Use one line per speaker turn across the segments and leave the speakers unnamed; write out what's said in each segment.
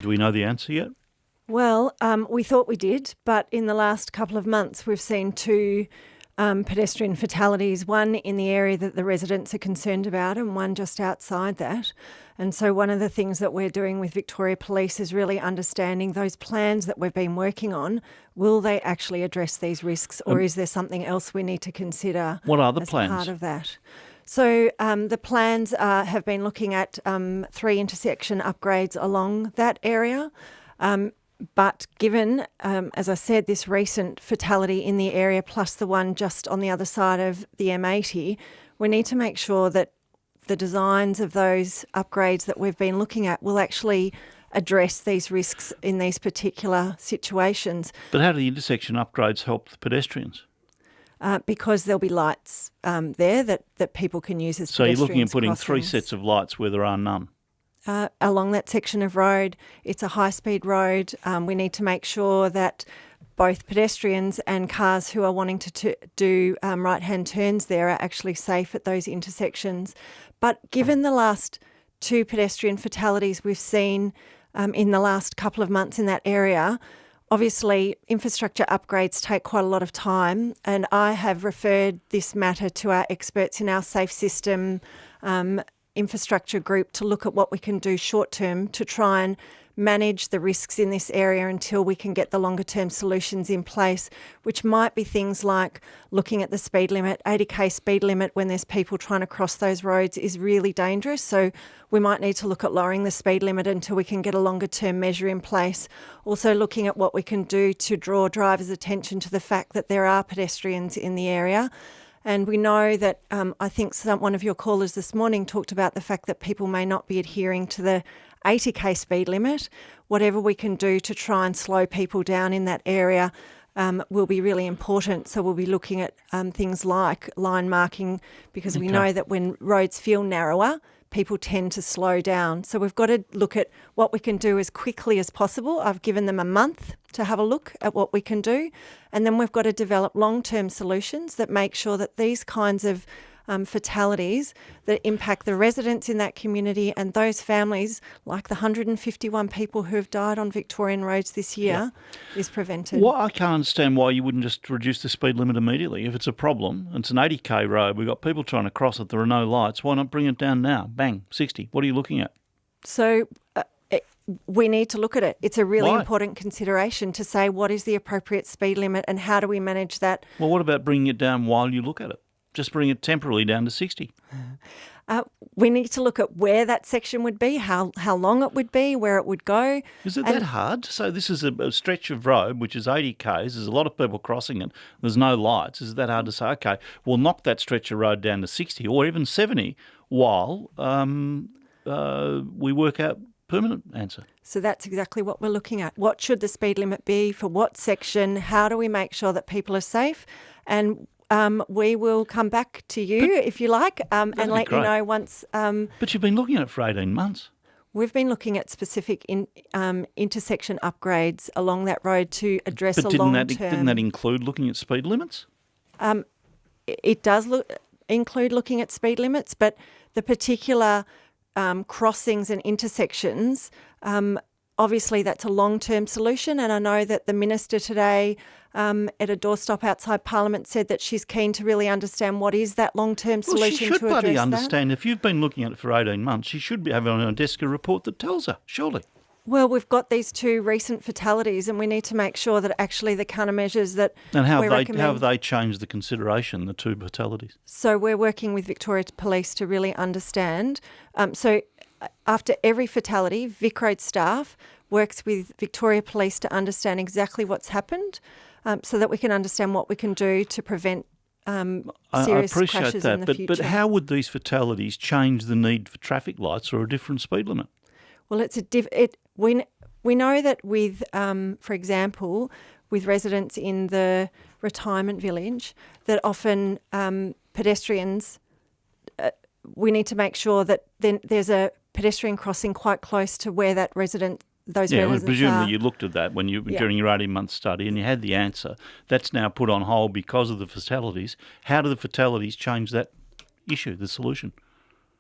Do we know the answer yet?
Well, we thought we did, but in the last couple of months we've seen two pedestrian fatalities, one in the area that the residents are concerned about and one just outside that. And so one of the things that we're doing with Victoria Police is really understanding those plans that we've been working on. Will they actually address these risks, or is there something else we need to consider
What are the
as
plans?
part of that? So the plans have been looking at 3 intersection upgrades along that area. But given, as I said, this recent fatality in the area plus the one just on the other side of the M80, we need to make sure that the designs of those upgrades that we've been looking at will actually address these risks in these particular situations.
But how do the intersection upgrades help the pedestrians?
Because there'll be lights there that people can use as
So you're
pedestrians
looking at putting 3
crossings.
sets of lights where there are none.
Along that section of road. It's a high-speed road. We need to make sure that both pedestrians and cars who are wanting to do right-hand turns there are actually safe at those intersections. But given the last 2 pedestrian fatalities we've seen in the last couple of months in that area, obviously infrastructure upgrades take quite a lot of time, and I have referred this matter to our experts in our safe system infrastructure group to look at what we can do short term to try and manage the risks in this area until we can get the longer term solutions in place, which might be things like looking at the speed limit. 80k speed limit when there's people trying to cross those roads is really dangerous. So we might need to look at lowering the speed limit until we can get a longer term measure in place. Also looking at what we can do to draw drivers' attention to the fact that there are pedestrians in the area. And we know that I think one of your callers this morning talked about the fact that people may not be adhering to the 80k speed limit. Whatever we can do to try and slow people down in that area will be really important. So we'll be looking at things like line marking, because we know that when roads feel narrower, people tend to slow down. So we've got to look at what we can do as quickly as possible. I've given them a month to have a look at what we can do. And then we've got to develop long-term solutions that make sure that these kinds of fatalities that impact the residents in that community and those families, like the 151 people who have died on Victorian roads this year, is prevented.
Well, I can't understand why you wouldn't just reduce the speed limit immediately. If it's a problem, it's an 80k road, we've got people trying to cross it, there are no lights, why not bring it down now? Bang, 60. What are you looking at?
So we need to look at it. It's a really
Why?
important consideration to say what is the appropriate speed limit and how do we manage that.
Well, what about bringing it down while you look at it? Just bring it temporarily down to 60.
We need to look at where that section would be, how long it would be, where it would go.
Is it that hard? So this is a stretch of road which is 80 k's. There's a lot of people crossing it. There's no lights. Is it that hard to say, okay, we'll knock that stretch of road down to 60 or even 70 while we work out permanent answer?
So that's exactly what we're looking at. What should the speed limit be for what section? How do we make sure that people are safe? And we will come back to you, if you like, and let you know once.
But you've been looking at it for 18 months.
We've been looking at specific intersection upgrades along that road to address
But
a
didn't
long-term...
that include looking at speed limits?
It does include looking at speed limits, but the particular crossings and intersections, obviously that's a long-term solution. And I know that the Minister today at a doorstop outside Parliament said that she's keen to really understand what is that long-term solution
Well, she should
to address
bloody
that.
understand. If you've been looking at it for 18 months, she should be having on her desk a report that tells her, surely.
Well, we've got these 2 recent fatalities and we need to make sure that actually the countermeasures that
And how
we recommend...
have they changed the consideration, the 2 fatalities?
So we're working with Victoria Police to really understand. So after every fatality, VicRoads staff works with Victoria Police to understand exactly what's happened, so that we can understand what we can do to prevent serious crashes in the future.
But how would these fatalities change the need for traffic lights or a different speed limit?
Well, we know that with, for example, with residents in the retirement village, that often pedestrians, we need to make sure that then there's a pedestrian crossing quite close to where that residents
presumably
are.
you looked at that when during your 18-month study and you had the answer. That's now put on hold because of the fatalities. How do the fatalities change that issue, the solution?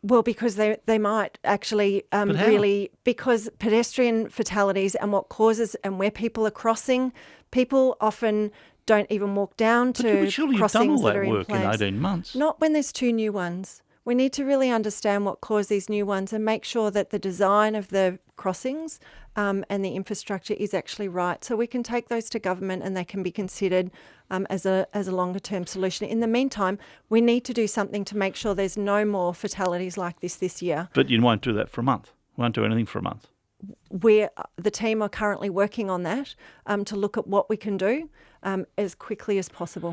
Well, because they might actually
how?
really, because pedestrian fatalities and what causes and where people are crossing, people often don't even walk down to
But surely you've done
crossings
all
that
that
are in
work in
place.
18 months.
Not when there's two new ones. We need to really understand what caused these new ones and make sure that the design of the crossings and the infrastructure is actually right. So we can take those to government and they can be considered as a longer term solution. In the meantime, we need to do something to make sure there's no more fatalities like this year.
But you won't do that for a month. Won't do anything for a month.
The team are currently working on that to look at what we can do as quickly as possible.